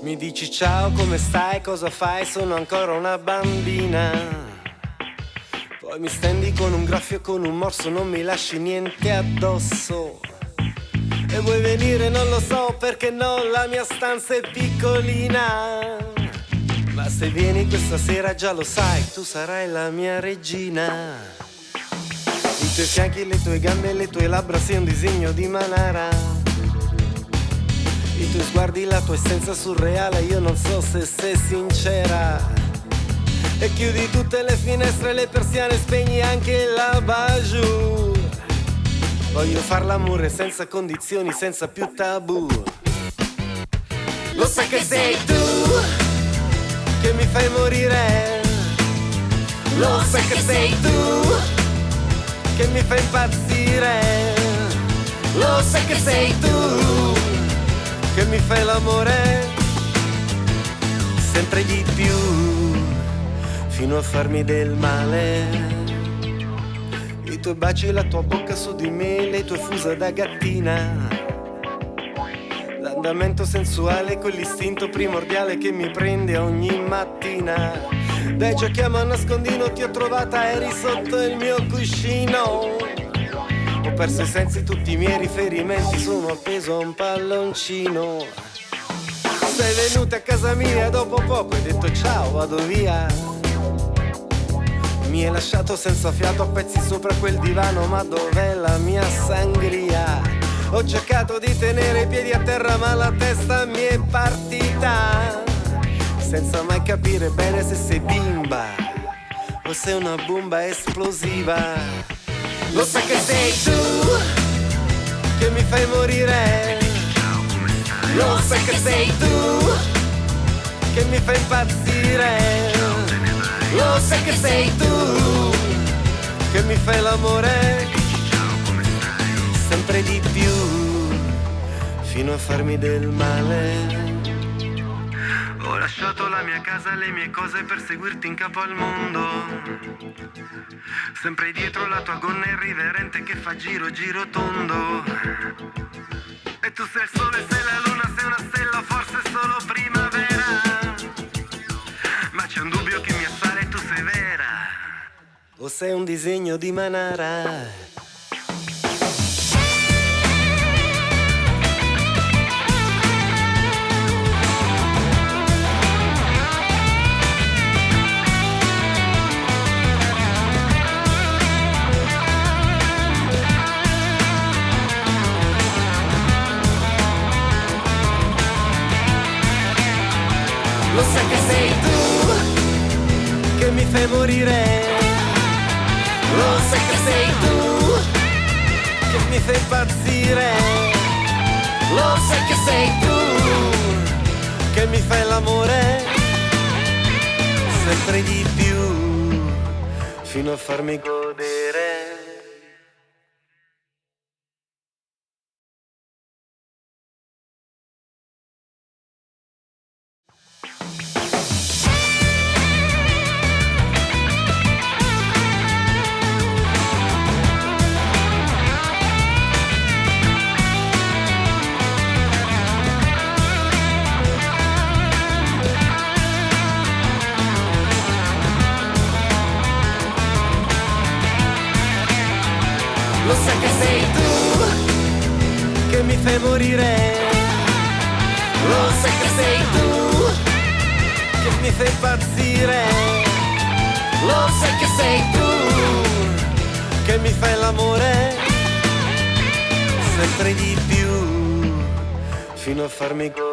Mi dici ciao, come stai, cosa fai, sono ancora una bambina. Poi mi stendi con un graffio e con un morso, non mi lasci niente addosso. E vuoi venire, non lo so, perché no, la mia stanza è piccolina. Ma se vieni questa sera già lo sai, tu sarai la mia regina. I tuoi fianchi, le tue gambe e le tue labbra sei un disegno di Manara. I tuoi sguardi, la tua essenza surreale, io non so se sei sincera. E chiudi tutte le finestre, le persiane, spegni anche la bajour. Voglio far l'amore senza condizioni, senza più tabù. Lo sai che sei tu che mi fai morire. Lo sai che sei tu che mi fai impazzire. Lo sai che sei tu che mi fai l'amore sempre di più, fino a farmi del male. I tuoi baci, la tua bocca su di me, le tue fusa da gattina, l'andamento sensuale, quell'istinto primordiale che mi prende ogni mattina. Dai, giochiamo a nascondino, ti ho trovata, eri sotto il mio cuscino. Ho perso i sensi, tutti i miei riferimenti, sono appeso a un palloncino. Sei venuta a casa mia, dopo poco hai detto ciao, vado via. Mi hai lasciato senza fiato a pezzi sopra quel divano, ma dov'è la mia sangria? Ho cercato di tenere i piedi a terra, ma la testa mi è partita, senza mai capire bene se sei bimba o sei una bomba esplosiva. Lo sai che sei tu che mi fai morire. Lo sai che sei tu che mi fai impazzire. Lo sai che sei tu che mi fai l'amore sempre di più, fino a farmi del male. Ho lasciato la mia casa e le mie cose per seguirti in capo al mondo, sempre dietro la tua gonna irriverente che fa giro giro tondo. E tu sei il sole, sei la luna, sei una stella, forse solo primavera. Ma c'è un dubbio che mi assale, tu sei vera o sei un disegno di Manara? Lo sai che sei tu che mi fai morire. Lo sai che sei tu che mi fai impazzire. Lo sai che sei tu che mi fai l'amore sempre di più, fino a farmi godere. Lo sai che sei tu che mi fai morire. Lo sai che sei tu che mi fai impazzire. Lo sai che sei tu che mi fai l'amore sempre di più, fino a farmi godere.